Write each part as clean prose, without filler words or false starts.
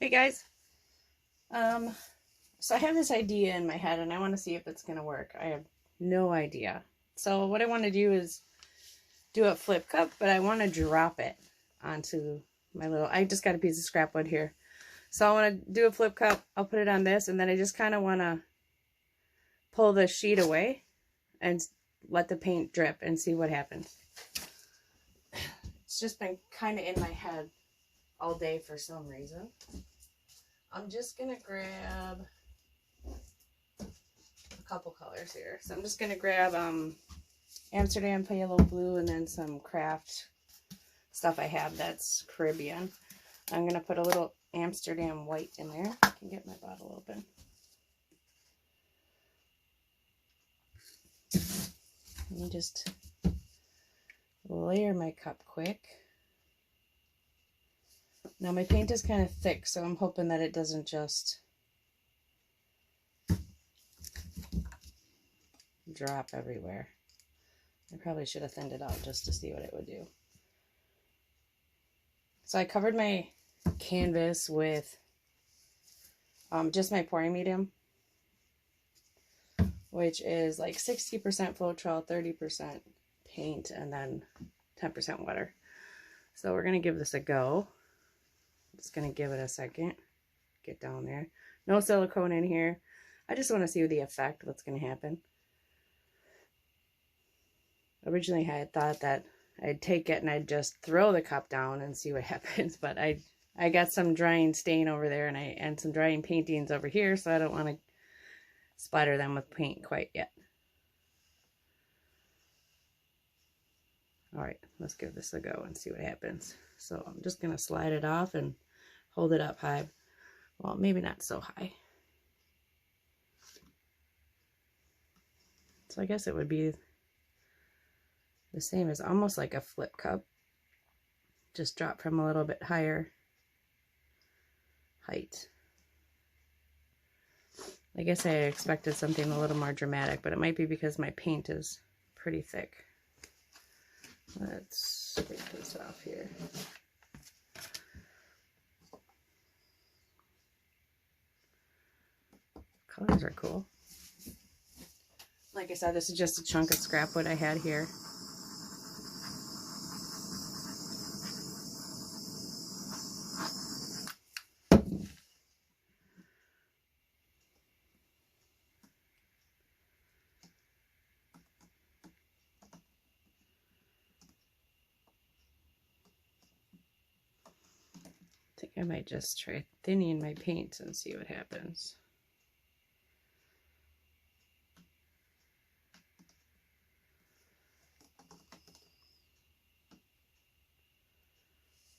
Hey guys, so I have this idea in my head and I want to see if it's gonna work. I have no idea. So what I want to do is do a flip cup, but I want to drop it onto my little, I just got a piece of scrap wood here. So I want to do a flip cup, I'll put it on this, and then I just kind of want to pull the sheet away and let the paint drip and see what happens. It's just been kind of in my head all day for some reason. I'm just gonna grab a couple colors here. So I'm just gonna grab Amsterdam Pale Blue and then some craft stuff I have that's Caribbean. I'm gonna put a little Amsterdam White in there. I can get my bottle open. Let me just layer my cup quick. Now my paint is kind of thick, so I'm hoping that it doesn't just drop everywhere. I probably should have thinned it out just to see what it would do. So I covered my canvas with just my pouring medium, which is like 60% Floetrol, 30% paint, and then 10% water. So we're going to give this a go. Just going to give it a second. Get down there. No silicone in here. I just want to see the effect, what's going to happen. Originally I had thought that I'd take it and I'd just throw the cup down and see what happens, but I got some drying stain over there and some drying paintings over here, so I don't want to splatter them with paint quite yet. Alright, let's give this a go and see what happens. So I'm just going to slide it off and hold it up high. Well, maybe not so high. So I guess it would be the same as almost like a flip cup. Just drop from a little bit higher height. I guess I expected something a little more dramatic, but it might be because my paint is pretty thick. Let's scrape this off here. Colors are cool. Like I said, this is just a chunk of scrap wood I had here. I think I might just try thinning my paint and see what happens.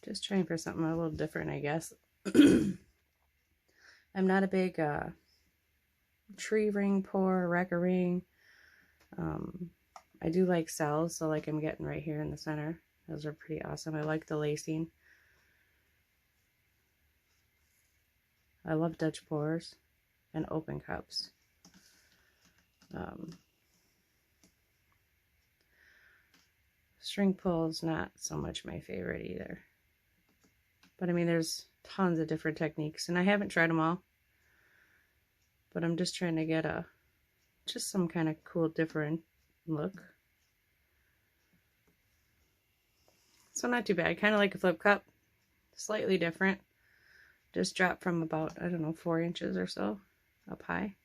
Just trying for something a little different, I guess. I'm not a big tree ring pour, wrecker ring. I do like cells, so like I'm getting right here in the center. Those are pretty awesome. I like the lacing. I love Dutch pours and open cups. String pull's not so much my favorite either. But I mean, there's tons of different techniques, and I haven't tried them all. But I'm just trying to get just some kind of cool, different look. So not too bad. I kind of like a flip cup. Slightly different. Just drop from about, I don't know, 4 inches or so up high.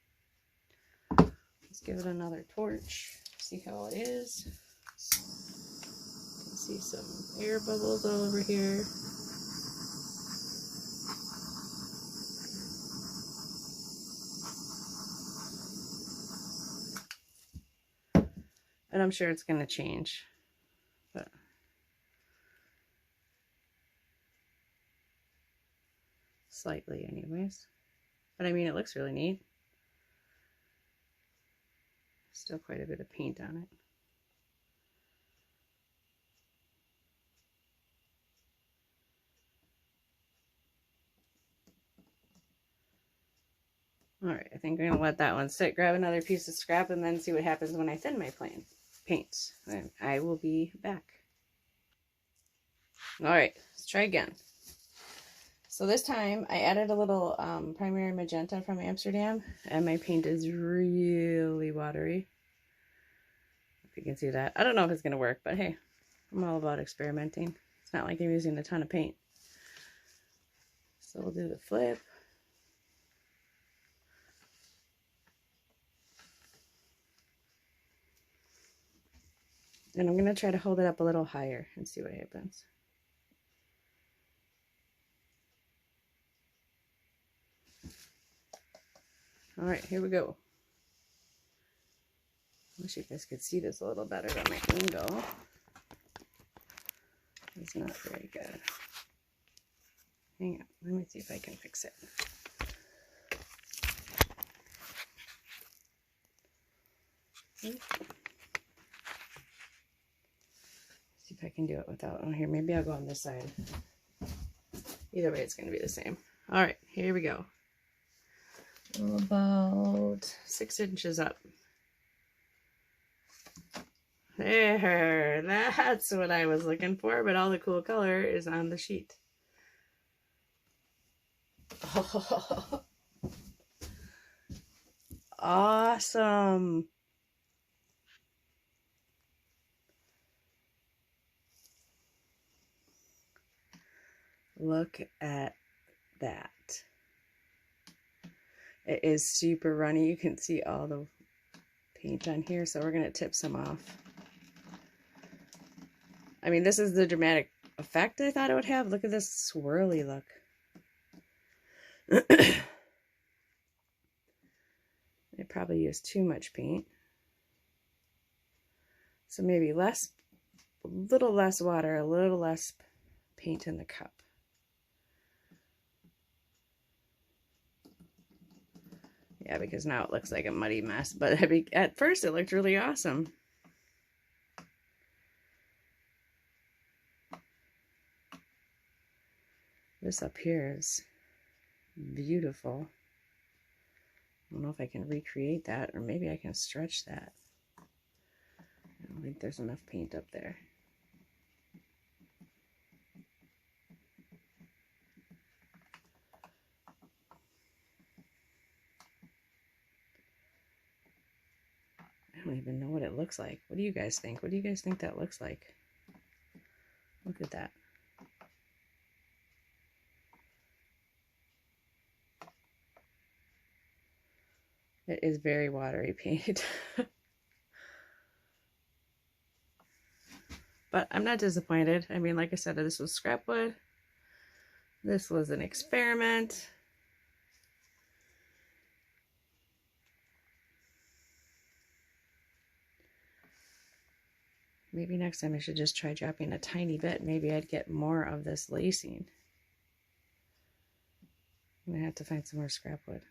Let's give it another torch. See how it is. You can see some air bubbles all over here. And I'm sure it's going to change. But slightly anyways. But I mean, it looks really neat. Still quite a bit of paint on it. Alright, I think I'm going to let that one sit. Grab another piece of scrap and then see what happens when I thin my paints. And I will be back. Alright, let's try again. So this time I added a little primary magenta from Amsterdam, and my paint is really watery. If you can see that. I don't know if it's going to work, but hey, I'm all about experimenting. It's not like I'm using a ton of paint. So we'll do the flip. And I'm going to try to hold it up a little higher and see what happens. All right, here we go. I wish you guys could see this a little better, but my angle is not very good. Hang on, let me see if I can fix it. See if I can do it without, oh here, maybe I'll go on this side. Either way, it's going to be the same. All right, here we go. About 6 inches up. There, that's what I was looking for, but all the cool color is on the sheet. Oh, awesome. Look at that. It is super runny. You can see all the paint on here, so we're going to tip some off. I mean, this is the dramatic effect I thought it would have. Look at this swirly look. I probably used too much paint. So maybe less, a little less water, a little less paint in the cup. Yeah, because now it looks like a muddy mess, but at first it looked really awesome. This up here is beautiful. I don't know if I can recreate that, or maybe I can stretch that. I don't think there's enough paint up there. I don't even know what it looks like. What do you guys think? What do you guys think that looks like? Look at that. It is very watery paint. But I'm not disappointed. I mean, like I said, this was scrap wood. This was an experiment. Maybe next time I should just try dropping a tiny bit. Maybe I'd get more of this lacing. I'm going to have to find some more scrap wood.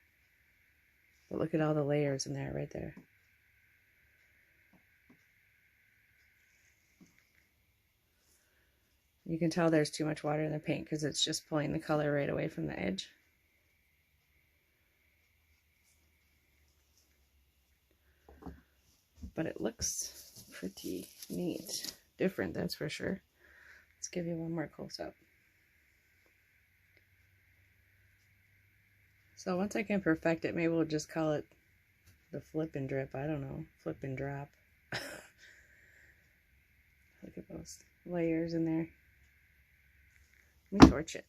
But look at all the layers in there, right there. You can tell there's too much water in the paint because it's just pulling the color right away from the edge. But it looks pretty neat. Different, that's for sure. Let's give you one more close-up. So once I can perfect it, maybe we'll just call it the flip and drip. I don't know. Flip and drop. Look at those layers in there. Let me torch it.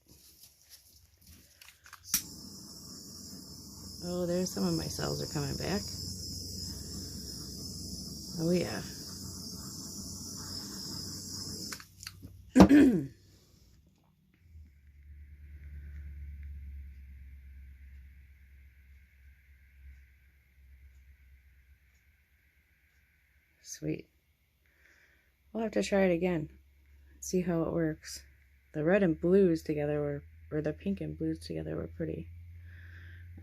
Oh, there's some of my cells are coming back. Oh yeah. Sweet. We'll have to try it again. See how it works. The red and blues together were, or the pink and blues together were pretty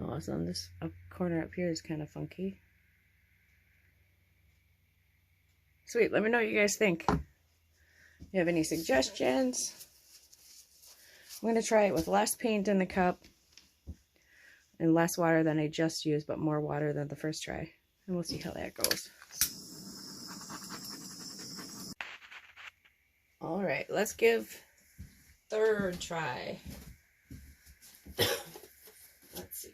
awesome. This corner up here is kind of funky. Sweet. Let me know what you guys think. If you have any suggestions. I'm going to try it with less paint in the cup and less water than I just used, but more water than the first try. And we'll see how that goes. All right, let's give third try. Let's see.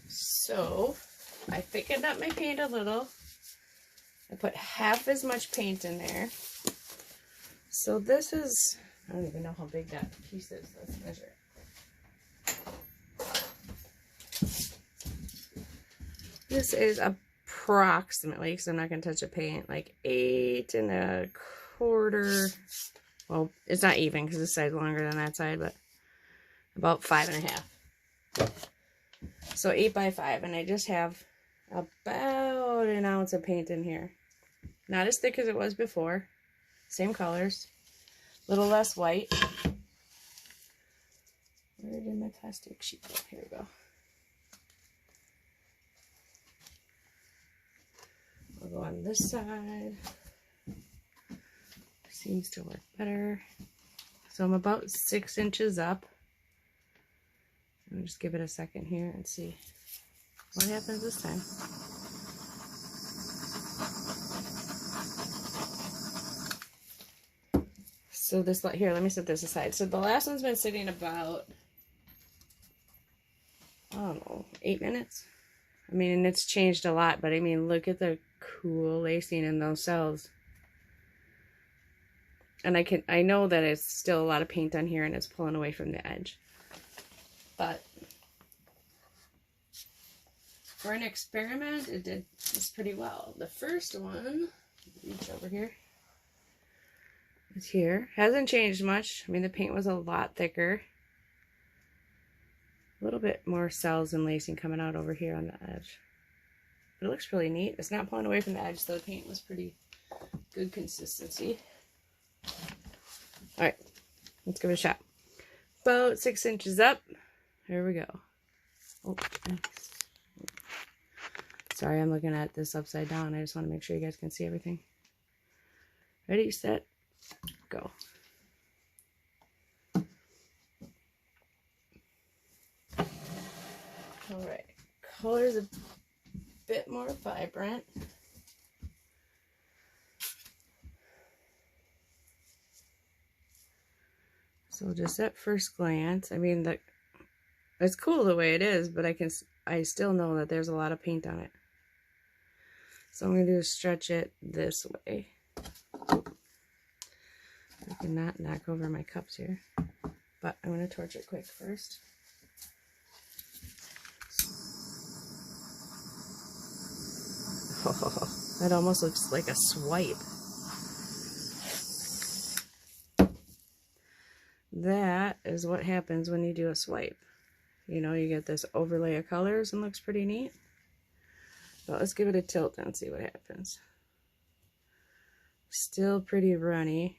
So I thickened up my paint a little. I put half as much paint in there. So this is, I don't even know how big that piece is. Let's measure it. This is approximately, because I'm not going to touch the paint, like 8 1/4. Well, it's not even because this side's longer than that side, but about 5 1/2. So 8 by 5, and I just have about 1 ounce of paint in here. Not as thick as it was before. Same colors. A little less white. Where did my plastic sheet go? Here we go. I'll go on this side. Seems to work better. So I'm about 6 inches up. Let me just give it a second here and see what happens this time. So this, here, let me set this aside. So the last one's been sitting about, I don't know, 8 minutes. I mean, and it's changed a lot, but I mean, look at the cool lacing in those cells. And I know that it's still a lot of paint on here and it's pulling away from the edge. But for an experiment, it did this pretty well. The first one, reach over here, is here. Hasn't changed much. I mean, the paint was a lot thicker. A little bit more cells and lacing coming out over here on the edge. But it looks really neat. It's not pulling away from the edge, so the paint was pretty good consistency. Alright, let's give it a shot. About 6 inches up. Here we go. Oh, nice. Sorry, I'm looking at this upside down. I just want to make sure you guys can see everything. Ready, set, go. Alright, color's a bit more vibrant. So just at first glance, I mean, it's cool the way it is, but I still know that there's a lot of paint on it. So I'm going to do is stretch it this way. I cannot knock over my cups here, but I'm going to torch it quick first. Oh, that almost looks like a swipe. That is what happens when you do a swipe. You know, you get this overlay of colors and looks pretty neat. But let's give it a tilt and see what happens. Still pretty runny.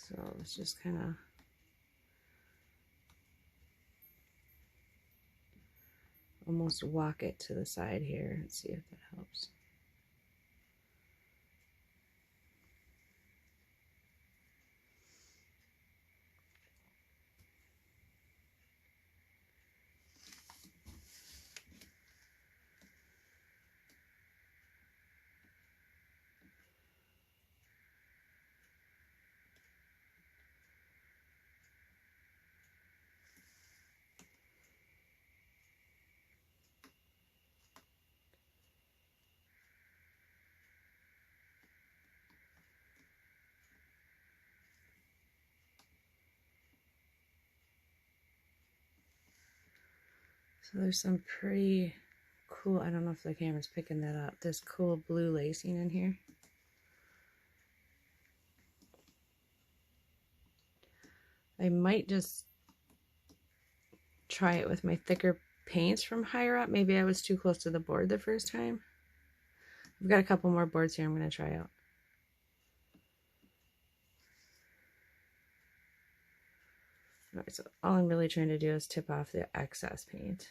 So let's just kind of almost walk it to the side here and see if that helps. So there's some pretty cool, I don't know if the camera's picking that up, this cool blue lacing in here. I might just try it with my thicker paints from higher up. Maybe I was too close to the board the first time. I've got a couple more boards here I'm going to try out. Alright, so all I'm really trying to do is tip off the excess paint.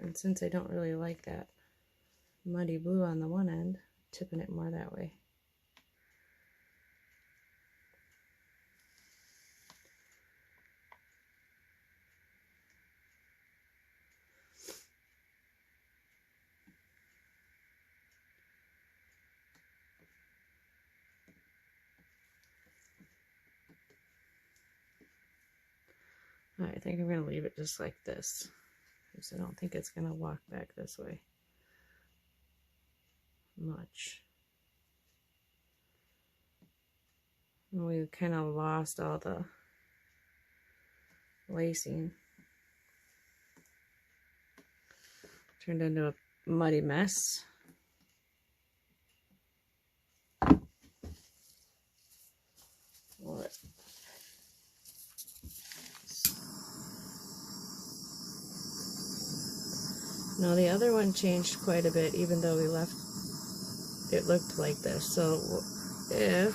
And since I don't really like that muddy blue on the one end, tipping it more that way. I think I'm going to leave it just like this, because I don't think it's going to walk back this way much. We kind of lost all the lacing. Turned into a muddy mess. What? Now the other one changed quite a bit, even though we left it looked like this. So if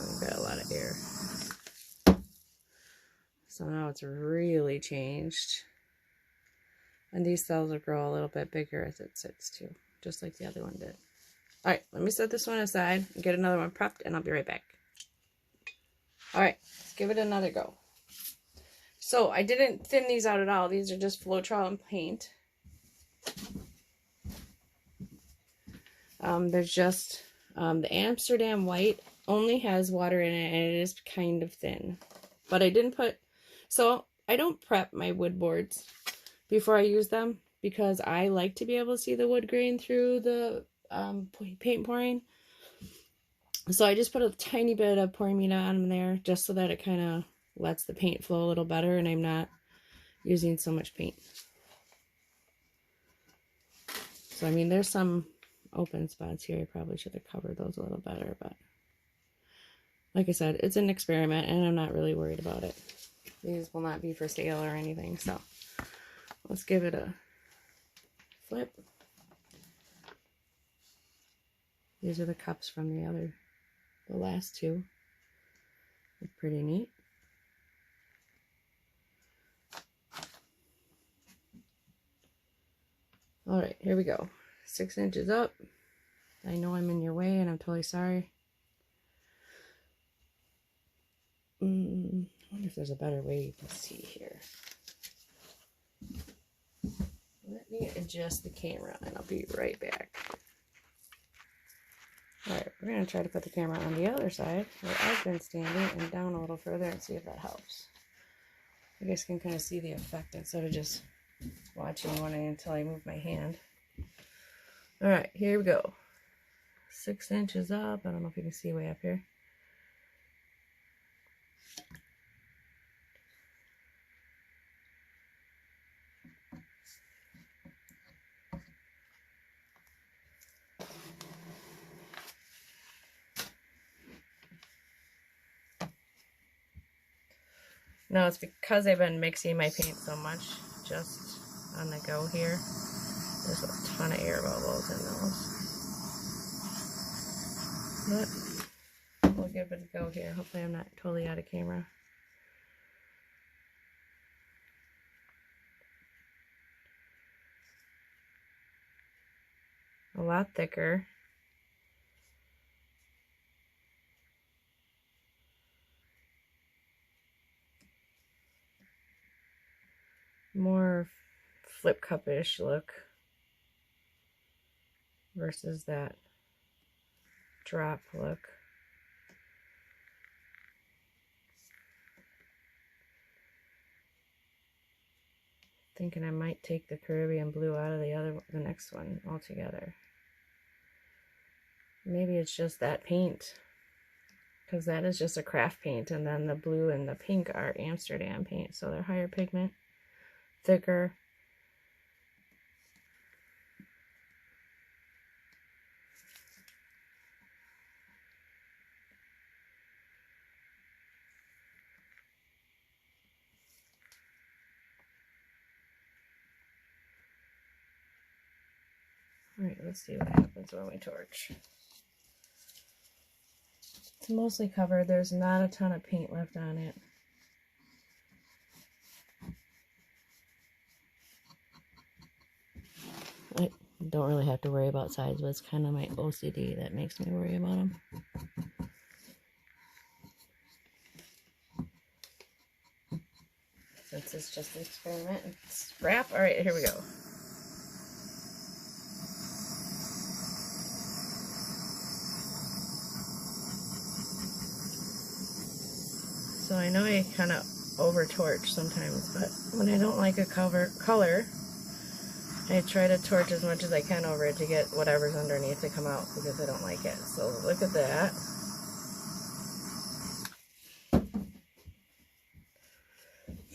we've got a lot of air, so now it's really changed, and these cells will grow a little bit bigger as it sits too, just like the other one did. All right, let me set this one aside and get another one prepped, and I'll be right back. All right, let's give it another go. So I didn't thin these out at all. These are just Floetrol and paint. There's just the Amsterdam White only has water in it, and it is kind of thin. But I didn't put, so I don't prep my wood boards before I use them, because I like to be able to see the wood grain through the paint pouring. So I just put a tiny bit of pouring media on there, just so that it kind of lets the paint flow a little better, and I'm not using so much paint. So I mean, there's some open spots here. I probably should have covered those a little better, but like I said, it's an experiment, and I'm not really worried about it. These will not be for sale or anything, so let's give it a flip. These are the cups from the last two. They're pretty neat. All right, here we go. 6 inches up. I know I'm in your way, and I'm totally sorry. I wonder if there's a better way you can see here. Let me adjust the camera, and I'll be right back. All right, we're going to try to put the camera on the other side where I've been standing, and down a little further, and see if that helps. You guys can kind of see the effect instead of just watching one until I move my hand. All right, here we go. 6 inches up. I don't know if you can see way up here. No, it's because I've been mixing my paint so much, just on the go here. There's a ton of air bubbles in those. But we'll give it a go here. Hopefully I'm not totally out of camera. A lot thicker. More flip cup-ish look versus that drop look. Thinking I might take the Caribbean blue out of the next one altogether. Maybe it's just that paint, because that is just a craft paint, and then the blue and the pink are Amsterdam paint, so they're higher pigment, thicker. Alright, let's see what happens when we torch. It's mostly covered. There's not a ton of paint left on it. I don't really have to worry about size, but it's kind of my OCD that makes me worry about them. Since it's just an experiment and scrap. Alright, here we go. So I know I kind of over torch sometimes, but when I don't like a color, I try to torch as much as I can over it to get whatever's underneath to come out because I don't like it. So look at that.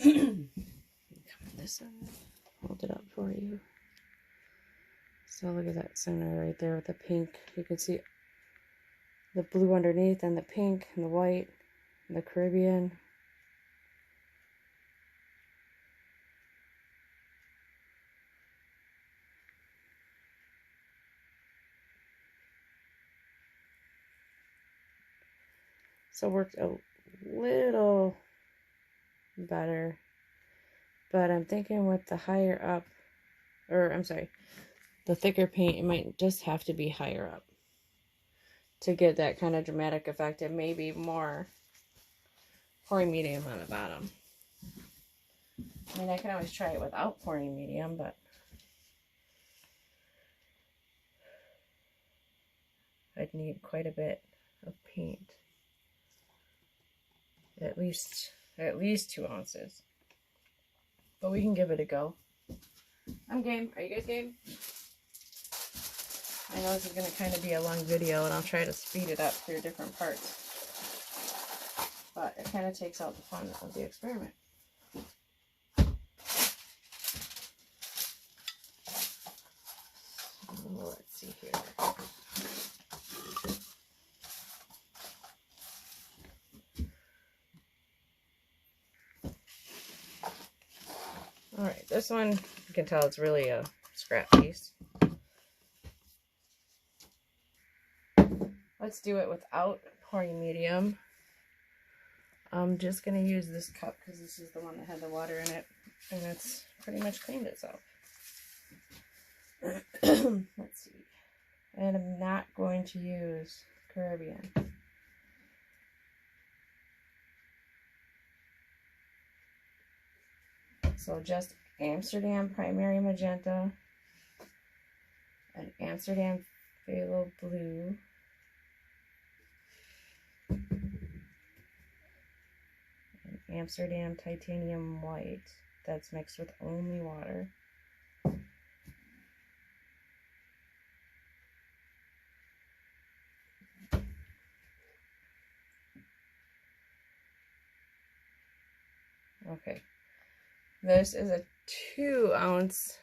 Come on this side. Hold it up for you. So look at that center right there with the pink. You can see the blue underneath and the pink and the white and the Caribbean. So it worked a little better, but I'm thinking with the higher up, or I'm sorry, the thicker paint, it might just have to be higher up to get that kind of dramatic effect, and maybe more pouring medium on the bottom. I mean, I can always try it without pouring medium, but I'd need quite a bit of paint. At least 2 ounces. But we can give it a go. I'm game. Are you guys game? I know this is going to kind of be a long video, and I'll try to speed it up through different parts. But it kind of takes out the fun of the experiment. So, let's see here. Alright, this one, you can tell it's really a scrap piece. Let's do it without pouring medium. I'm just going to use this cup because this is the one that had the water in it, and it's pretty much cleaned itself. Let's see. And I'm not going to use Caribbean. So just Amsterdam Primary Magenta, an Amsterdam Phthalo Blue, an Amsterdam Titanium White that's mixed with only water, okay. This is a 2-ounce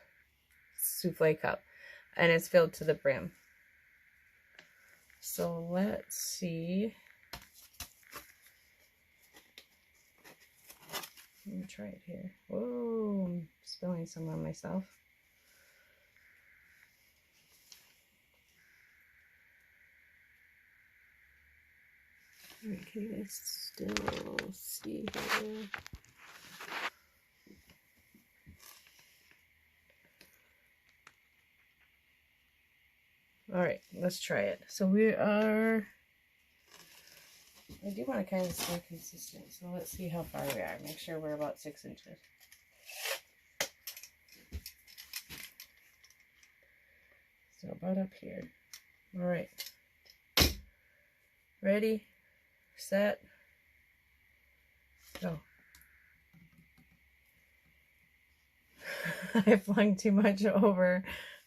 souffle cup, and it's filled to the brim. So let's see. Let me try it here. Whoa, I'm spilling some on myself. Alright, can you guys still see here? Alright, let's try it. So we are, I do want to kind of stay consistent, so let's see how far we are. Make sure we're about 6 inches. So about up here. Alright. Ready, set, go. I flung too much over.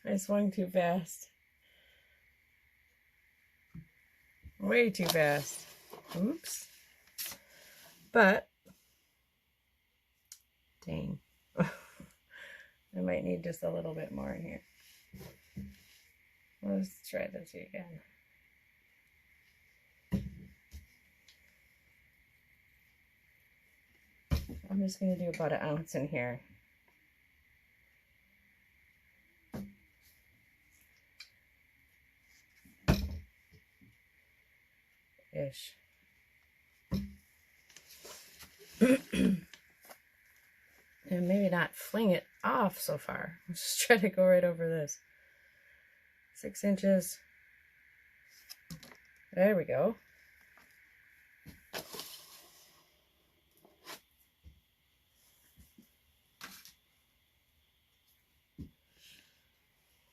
I swung too fast. Way too fast. Oops. But, dang. I might need just a little bit more in here. Let's try this again. I'm just going to do about 1 ounce in here. Ish. And maybe not fling it off so far. Let's just try to go right over this. 6 inches. There we go.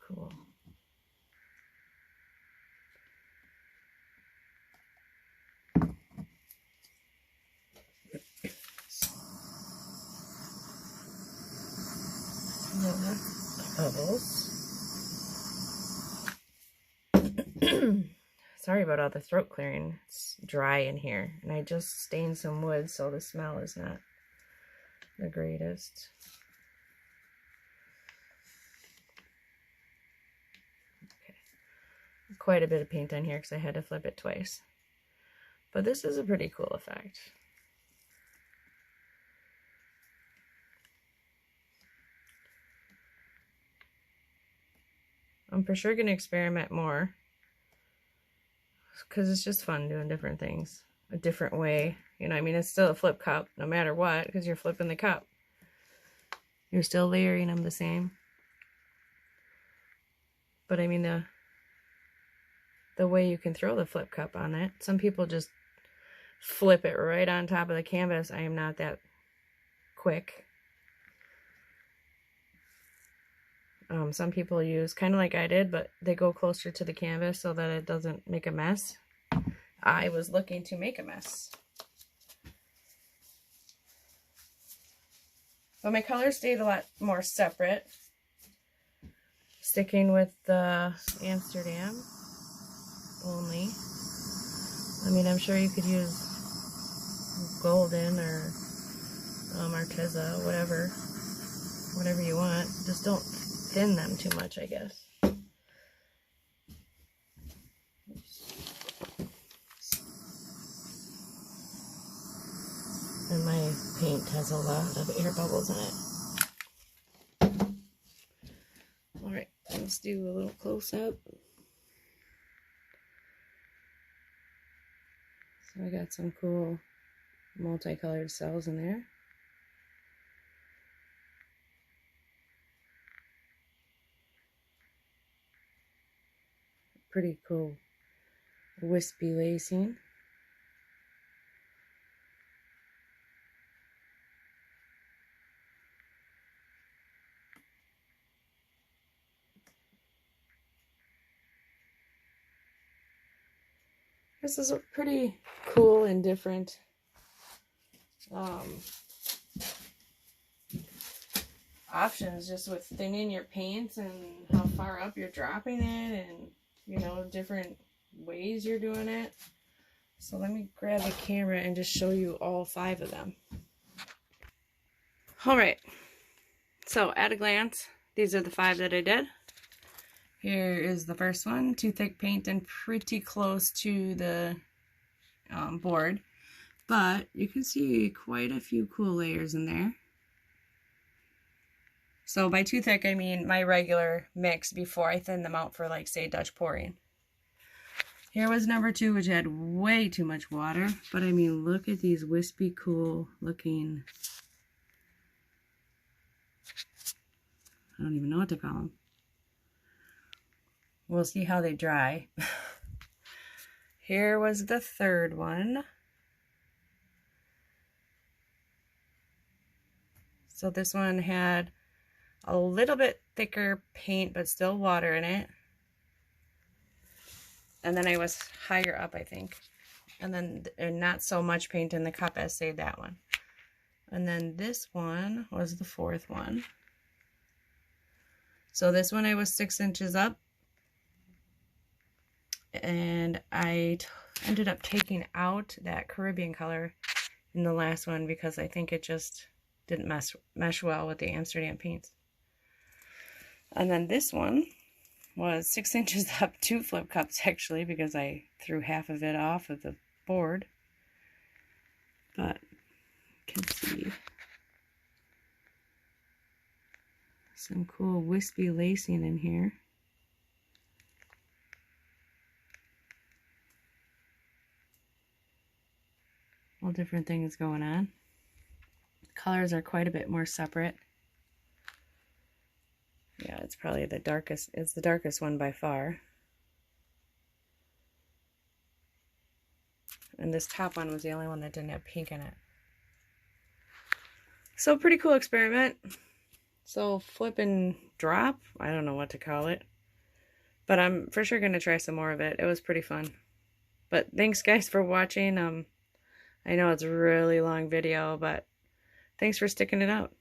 Cool. bubbles. Sorry about all the throat clearing. It's dry in here. And I just stained some wood, so the smell is not the greatest. Okay. Quite a bit of paint on here because I had to flip it twice. But this is a pretty cool effect. I'm for sure going to experiment more because it's just fun doing different things a different way. You know, I mean, it's still a flip cup no matter what because you're flipping the cup. You're still layering them the same. But I mean, the way you can throw the flip cup on it, some people just flip it right on top of the canvas. I am not that quick. Some people use kind of like I did, but they go closer to the canvas so that it doesn't make a mess. I was looking to make a mess. But my colors stayed a lot more separate. Sticking with the Amsterdam only. I mean, I'm sure you could use golden or Arteza, whatever you want. Just don't thin them too much, I guess. And my paint has a lot of air bubbles in it. Alright, let's do a little close-up. So I got some cool multicolored cells in there. Pretty cool wispy lacing. This is a pretty cool and different options just with thinning your paints and how far up you're dropping it and, you know, different ways you're doing it. So let me grab the camera and just show you all 5 of them. Alright, so at a glance, these are the 5 that I did. Here is the first one, too thick paint and pretty close to the board. But you can see quite a few cool layers in there. So by too thick, I mean my regular mix before I thin them out for, like, say, Dutch pouring. Here was number 2, which had way too much water. But I mean, look at these wispy, cool looking, I don't even know what to call them. We'll see how they dry. Here was the third one. So this one had a little bit thicker paint, but still water in it. And then I was higher up, I think. And then not so much paint in the cup as, say, that one. And then this one was the 4th one. So this one I was 6 inches up. And I ended up taking out that Caribbean color in the last one because I think it just didn't mesh well with the Amsterdam paints. And then this one was 6 inches up, 2 flip cups actually, because I threw half of it off of the board. But you can see some cool wispy lacing in here. All different things going on. Colors are quite a bit more separate. Yeah, it's probably the darkest. It's the darkest one by far. And this top one was the only one that didn't have pink in it. So pretty cool experiment. So flip and drop. I don't know what to call it. But I'm for sure going to try some more of it. It was pretty fun. But thanks guys for watching. I know it's a really long video, but thanks for sticking it out.